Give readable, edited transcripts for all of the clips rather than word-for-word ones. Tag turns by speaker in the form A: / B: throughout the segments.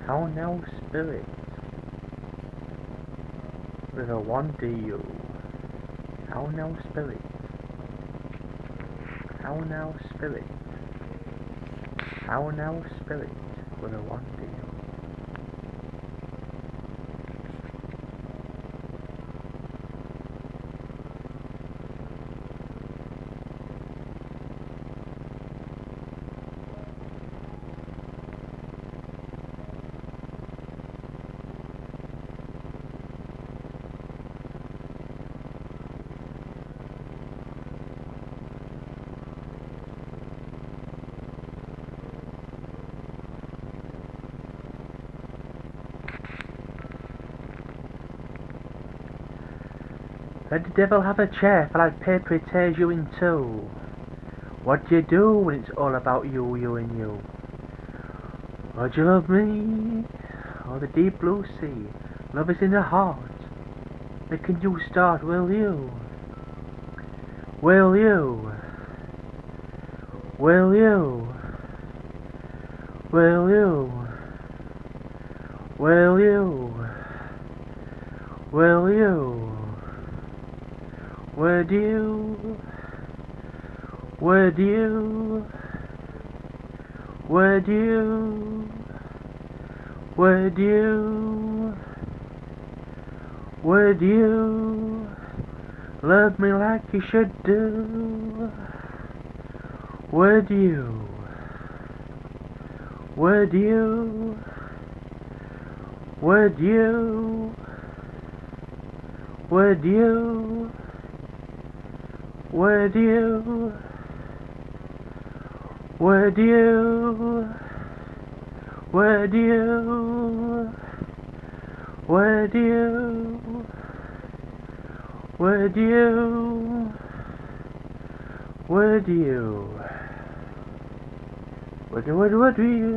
A: How now spirit with a 1DU. How now spirit. How now spirit. How now spirit with a 1DU. Let the devil have a chair, for like paper it tears you in two. What do you do when it's all about you, you and you? Would you love me? Or the deep blue sea? Love is in the heart. Make a new start, will you? Will you? Will you? Will you? Will you? Will you? Would you? Would you? Would you? Would you? Would you love me like you should do? Would you? Would you? Would you? Would you? Would you? Would you? Would you? Would you? Would you? Would you? Would you?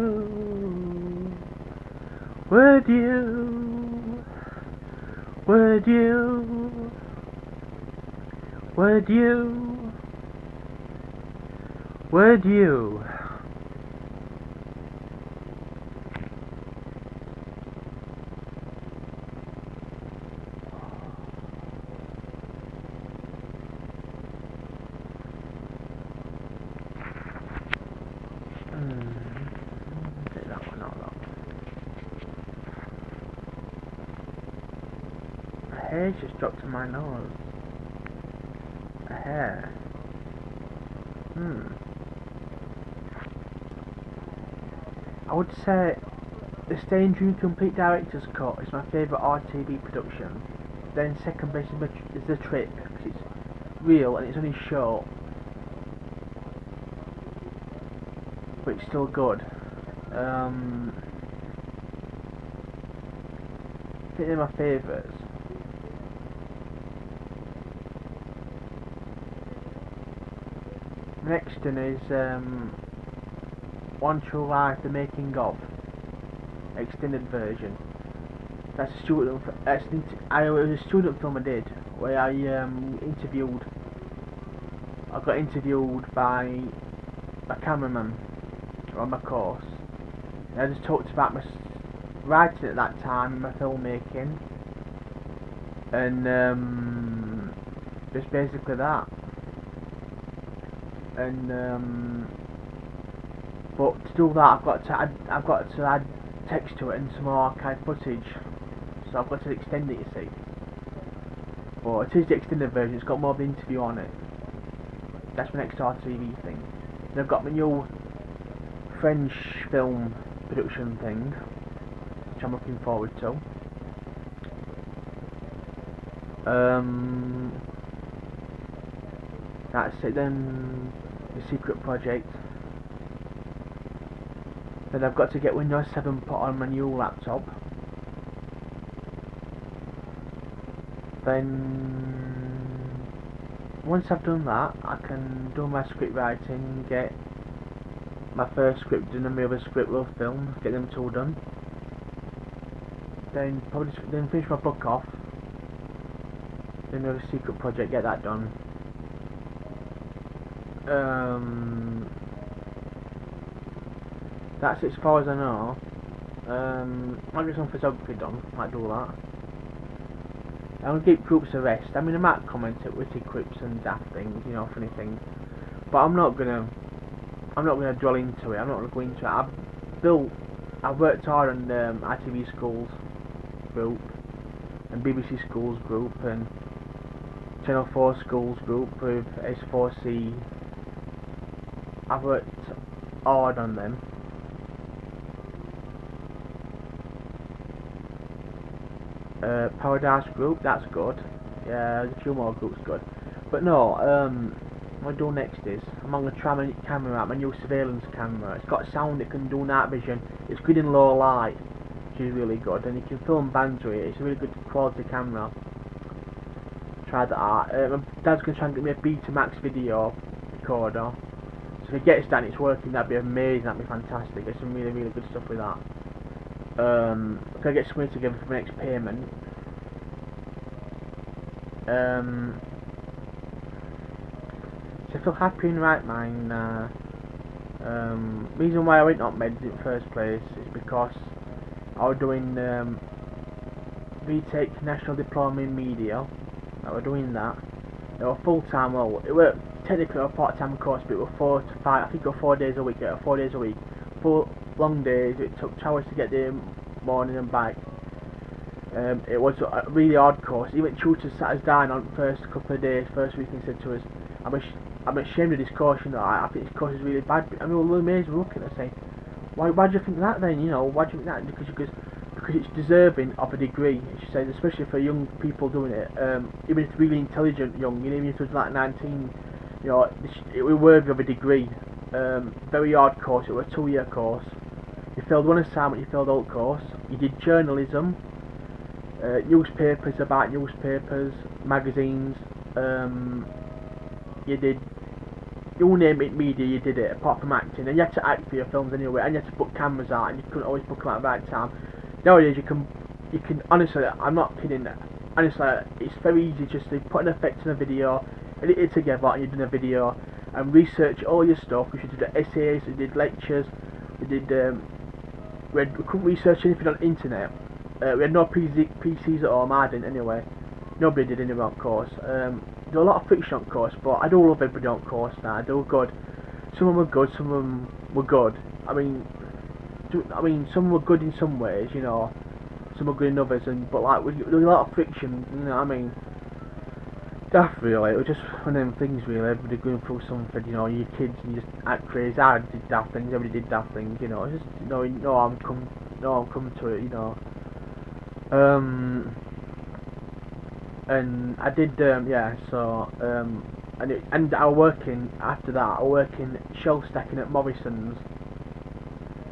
A: Would you? Would you? Would you? Would you? Would you? Take that one out. A hair just dropped to my nose. A hair. I would say the Staying Dream Complete Director's Cut is my favourite RTV production. Then second base is The Trip, because it's real and it's only short, but it's still good. I think they're my favourites. Next one is One True Life, The Making of, extended version. That's a student. It was a student film I did where I interviewed. I got interviewed by a cameraman on my course. And I just talked about my writing at that time, my filmmaking, and just basically that. And but to do that, I've got to add text to it and some more archive footage. So I've got to extend it, you see. But it is the extended version. It's got more of the interview on it. That's my next RTV thing. And I've got my new French film production thing, which I'm looking forward to. That's it then. The secret project. Then I've got to get Windows 7 put on my new laptop. Then once I've done that, I can do my script writing, get my first script done and my other script will film, get them two done. Then probably finish my book off. Then another secret project, get that done. That's it as far as I know. Might get some photography done, might do that. I'm gonna keep groups of rest. I mean, I might comment at witty quips and daft things, you know, funny things. But I'm not gonna dwell into it. I'm not gonna go into it. I've worked hard on ITV Schools group and BBC Schools group and Channel 4 Schools group with S4C. I've worked hard on them. Paradise group, that's good. Yeah, a few more groups good. But no, what I do next is I'm going to try my camera out, my new surveillance camera. It's got sound, it can do night vision. It's good in low light, which is really good, and you can film bands with it. It's a really good quality camera. Try that out. My dad's going to try and get me a Betamax video recorder. So if it gets that and it's working, that'd be amazing. That'd be fantastic. Get some really good stuff with that. Can I get some money together for my next payment? So I feel happy in right mind. Reason why I went on meds in the first place is because I was doing retake National Diploma in Media. I was doing that. It was full time role. It was technically a part time course, but it was 4 to 5. I think it was 4 days a week. Yeah, 4 days a week. 4 long days. It took 2 hours to get there morning and back. It was a really hard course. Even tutors sat us down on the first couple of days, first week, and said to us, I'm ashamed of this course, you know, I think this course is really bad. I mean, we were amazed, we were looking at it saying, why do you think that then, you know, why do you think that? Because it's deserving of a degree, she says, especially for young people doing it, even if it's really intelligent young, you know, even if it was like 19, you know, it was worthy of a degree. Very hard course, it was a 2-year course. You failed one assignment, you failed the whole course. You did journalism, newspapers about newspapers, magazines, you did, you name it, media, you did it, apart from acting, and you had to act for your films anyway, and you had to put cameras out, and you couldn't always book them at the right time. Nowadays you can honestly, I'm not kidding, honestly, it's very easy just to put an effect in a video, edit it together, and you've done a video, and research all your stuff. We did essays, we did lectures, we did, we couldn't research anything on the internet. We had no PCs at home, I didn't anyway. Nobody did anyway on course. There were a lot of fiction on course, but I do love everybody on course now. They were good. Some of them were good, some of them were good. I mean, some were good in some ways, you know. Some were good in others, but like, there was a lot of fiction, you know what I mean. Daft really, it was just one of them things really, everybody going through something, you know, your kids and you just act crazy. I did daft things, everybody did daft things, you know, just, you know, I'm coming to it, you know. And I did, yeah, so, and I was working, after that, I was working shelf stacking at Morrison's,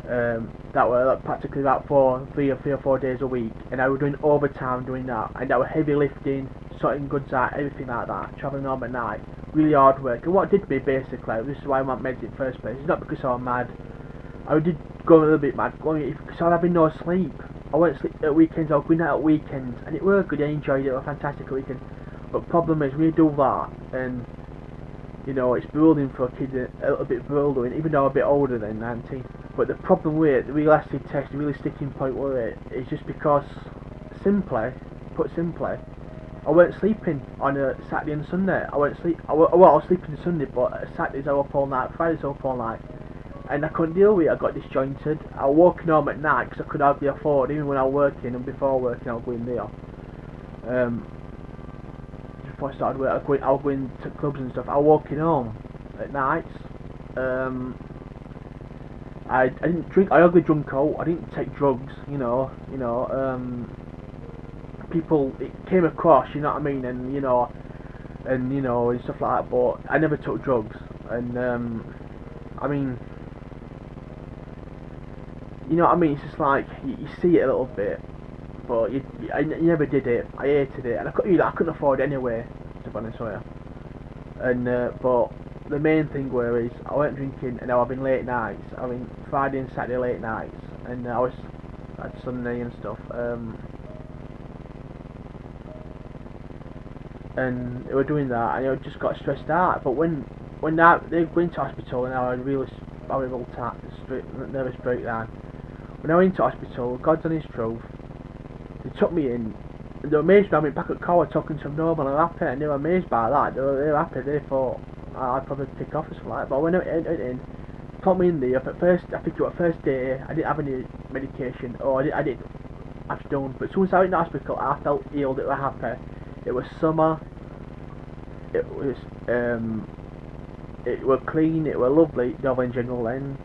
A: that were like, practically about 3 or 4 days a week, and I was doing overtime doing that, and that was heavy lifting, sorting goods out, everything like that, travelling home at night, really hard work. And what it did me basically, this is why I went meds in the first place, it's not because I was mad, I did go a little bit mad, because I was having no sleep. I went sleep at weekends, I was going out at weekends, and it was good, I enjoyed it, it was a fantastic weekend. But the problem is, when you do that, and, you know, it's bewildering for a kid, a little bit bewildering, even though I'm a bit older than 19. But the problem with it, the real acid test, the really sticking point with it, is just because, put simply, I weren't sleeping on a Saturday and Sunday. I was sleeping Sunday, but Saturdays I was up all night, Fridays I was up all night. And I couldn't deal with it, I got disjointed. I was walking home at night because I could hardly afford, even when I was working and before working I was going there. Before I started work, I was going to clubs and stuff. I was walking home at nights. I didn't drink, I only drunk out, I didn't take drugs, you know, people, it came across, you know what I mean, and and stuff like that, but I never took drugs, and, I mean, you know what I mean, it's just like, you see it a little bit, but I never did it, I hated it, and I couldn't afford it anyway, to be honest with you, and, but the main thing is, I weren't drinking, and I was having late nights, Friday and Saturday late nights, and I had Sunday and stuff, and they were doing that, and I just got stressed out, but when they went to hospital, and I had a really horrible nervous breakdown. When I went to hospital, God's honest truth, they took me in. They were amazed when I went back at car talking to them normal and happy, and they were amazed by that. They were happy. They thought I'd probably kick off or something like that. But when I went in, put me in there. At first, I think it was first day, I didn't have any medication, or I didn't have done. But as soon as I went to hospital, I felt healed. It was happy. It was summer. It was clean. It was lovely. The other in general, then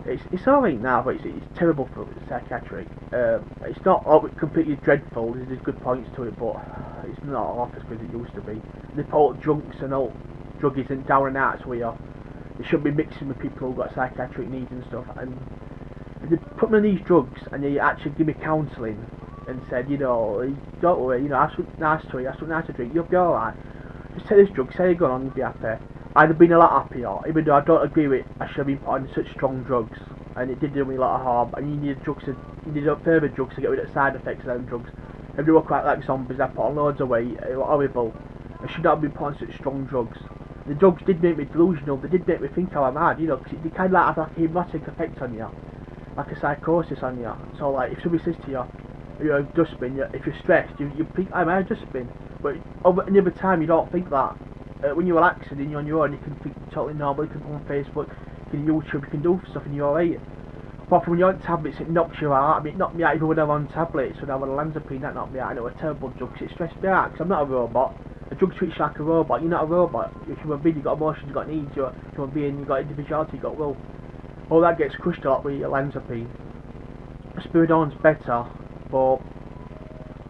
A: it's alright now, but it's terrible for psychiatric. It's not completely dreadful. There's good points to it, but it's not off as good as it used to be. They put all drunks and all druggies and down and outs where they shouldn't be mixing with people who've got psychiatric needs and stuff. And they put me on these drugs, and they actually give me counselling and said, don't worry, have something nice to eat, have something nice to drink, you'll be alright. Just take this drug, say you're going on, you'll be happy. I'd have been a lot happier, even though I don't agree with I should have been put on such strong drugs, and it did do me a lot of harm. And you need further drugs to get rid of the side effects of them drugs. And they were quite like zombies. I put on loads of weight. It was horrible. I should not have been put on such strong drugs. The drugs did make me delusional. They did make me think I was mad, because they kind of like have like a hypnotic effect on you, like a psychosis on you. So like if somebody says to you, you're a dustbin, if you're stressed, you think I'm a dustbin. But any other time you don't think that. When you're relaxing and you're on your own, you can think totally normal. You can go on Facebook, you can YouTube, you can do stuff, and you're alright. Apart from when you're on tablets, it knocks you out. I mean, it knocked me out even when I was on tablets. When I was on olanzapine, that knocked me out, and it was a terrible drug. 'Cause it stressed me out. Because I'm not a robot. A drug treats you like a robot. You're not a robot. You're a human being. You've got emotions, you've got needs. You're a human being. You've got individuality. You've got will. All that gets crushed a lot with olanzapine. Spiridon's better, but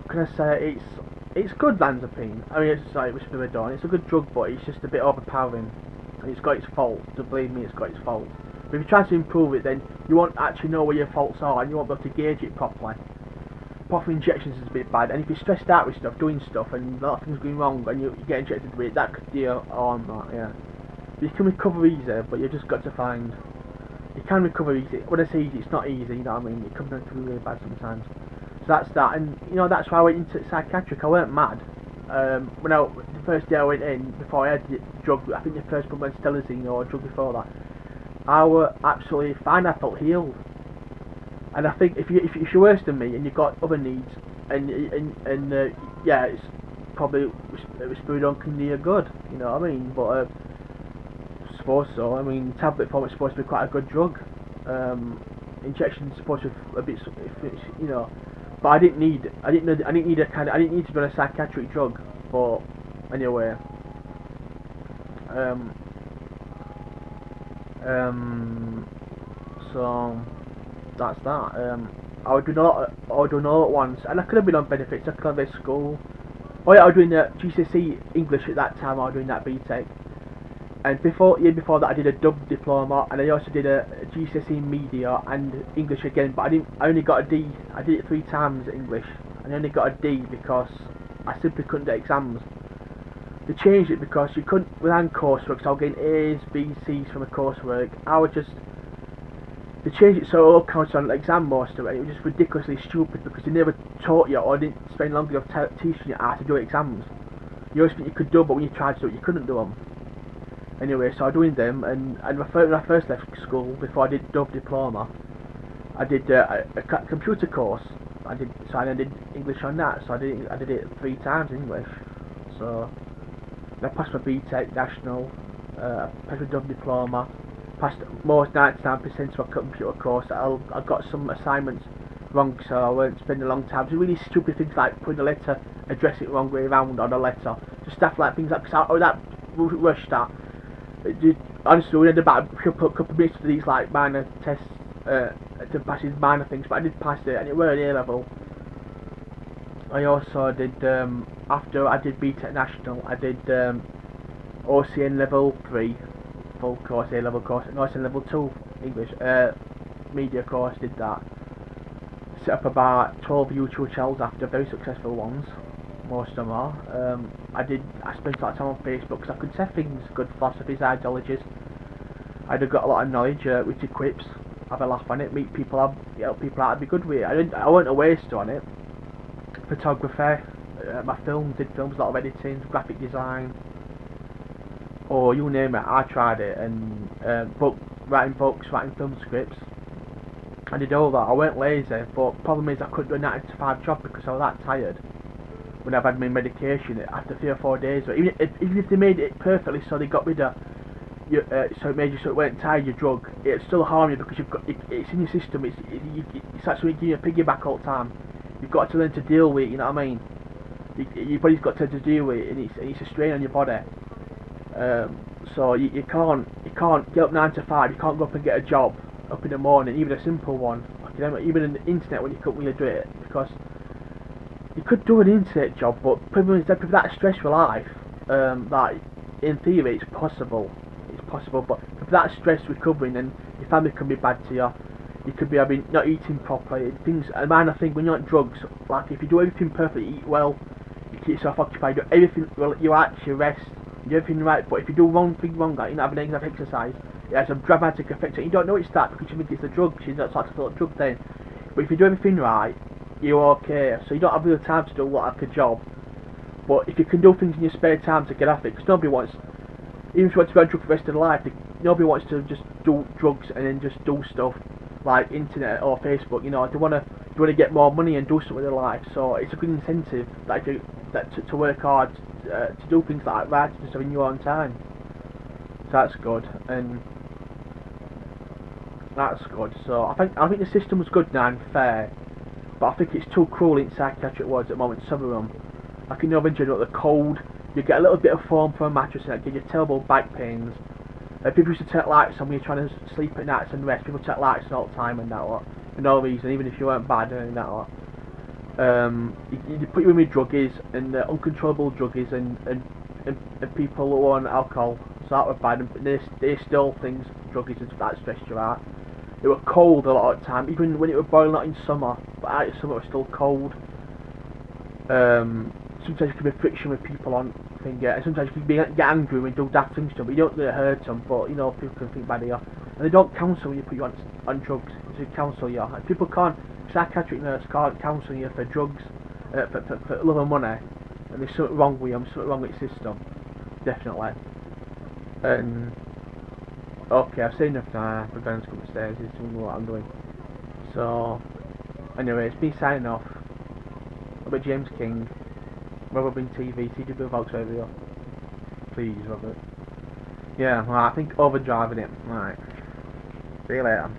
A: can I say it's good olanzapine. I mean, it's like with Spiridon. It's a good drug, but it's just a bit overpowering. And it's got its faults. To believe me, it's got its faults. But if you try to improve it, then you won't actually know where your faults are, and you won't be able to gauge it properly. Apart from injections is a bit bad, and if you're stressed out with stuff, doing stuff, and a lot of things going wrong, and you get injected with it, that could do you harm, yeah. But you can recover easy, but you just got to find... You can recover easy. When I say easy, it's not easy, you know what I mean? It comes down to really bad sometimes. So that's that, and that's why I went into psychiatric. I weren't mad. The first day I went in, before I had the drug, I think the first one was stelazine or a drug before that, I were absolutely fine. I felt healed. And I think if you're worse than me and you've got other needs, yeah, it's probably Spiridon can do you good, you know what I mean? But I suppose so. I mean, tablet form is supposed to be quite a good drug. Injection is supposed to be a bit, but I didn't need to be on a psychiatric drug. But anyway, so that's that. I was doing a lot at once, and I could have been on benefits. I could have been at school. Oh yeah, I was doing the GCSE English at that time. I was doing that BTEC, and before that, I did a dub diploma, and I also did a GCSE Media and English again. But I only got a D. I did it 3 times English, and I only got a D because I simply couldn't get exams. They changed it because you couldn't without coursework. So I was getting A's, B's, C's from the coursework. They changed it so it all counts on exam most of it. It was just ridiculously stupid because they never taught you or didn't spend long enough teaching you how to do exams. You always think you could do them, but when you tried to do it, you couldn't do them. Anyway, so I was doing them, and when I first left school, before I did Dove Diploma, I did a computer course. I did English on that, so I did it 3 times English. So I passed my BTEC National, passed my Dove Diploma, passed most 99% of a computer course. I got some assignments wrong, so I weren't spending a long time. So really stupid things like putting a letter, address it wrong way around on a letter. Just stuff like things like, because I was that rushed that. Honestly, we had about a couple of minutes for these like minor tests to pass these minor things, but I did pass it, and it were an A level. I also did after I did BTEC National, I did OCN level 3 full course, A level course, and OCN level 2 English media course. Did that. Set up about 12 YouTube channels after, very successful ones. Most of them are. I spent a lot of time on Facebook because I could say things, good philosophies, ideologies. I'd got a lot of knowledge, witty quips, have a laugh on it, meet people up, help people out, I'd be good with it. I wasn't a waster on it. Photography, my films, did films, a lot of editing, graphic design, or you name it, I tried it, and writing books, writing film scripts. I did all that. I weren't lazy, but problem is I couldn't do a 9 to 5 job because I was that tired. When I've had my medication after 3 or 4 days, but even if they made it perfectly so they got rid of you, so it made you so it weren't tired your drug, it still harm you because it's in your system. It's actually giving you a piggyback all the time. You've got to learn to deal with it. You know what I mean? Your body's got to deal with it, and it's a strain on your body. So you can't get up 9 to 5. You can't go up and get a job up in the morning, even a simple one. Even on the internet when you couldn't really do it, because you could do an internet job, but people with that stressful life, that in theory it's possible. It's possible, but if that stress recovering, then your family can be bad to you. You could be not eating properly. Things. And man, I think when you're on drugs, like if you do everything perfectly, eat well, you keep yourself occupied, do everything well, you actually rest, you do everything right. But if you do one thing wrong, like you're not having enough exercise, it has a dramatic effect. And you don't know it's that because you think it's the drugs. You don't start to feel like drug then. But if you do everything right, you're okay. So you don't have real time to do like a job. But if you can do things in your spare time to get off it, because nobody wants, even if you want to go on drugs for the rest of their life, nobody wants to just do drugs and then just do stuff like internet or Facebook. You know, they want to get more money and do something with their life. So it's a good incentive to work hard to do things like that, just having your own time. So that's good, and that's good. So I think the system was good now and fair, but I think it's too cruel in psychiatric wards at the moment. Some of them, like in Northern General, the cold, you get a little bit of foam from a mattress and that gives you terrible back pains. People used to take lights on when you're trying to sleep at nights and rest. People take lights on all the time and that lot, for no reason, even if you weren't bad and that lot. You put you in with druggies and uncontrollable druggies and people who are on alcohol, so that was bad, and they still things, druggies and that stressed you out. It was cold a lot of the time, even when it was boiling out in summer, but out in summer it was still cold. Sometimes you can be friction with people on finger, and sometimes you can get angry when you do daft things to them, but you don't really hurt them, but you know, people can think bad of you. And they don't counsel when you put you on drugs, they counsel you. And people can't, psychiatric nurse can't counsel you for drugs, for love and money, and there's something wrong with them, something wrong with the system, definitely. And okay, I've seen enough now, we're going to come upstairs, this is what I'm doing. So, anyway, it's me signing off. Robert James King, Robert Bing TV, CW Vox Radio. Please, Robert. Yeah, well, I think overdriving it. Right. See you later.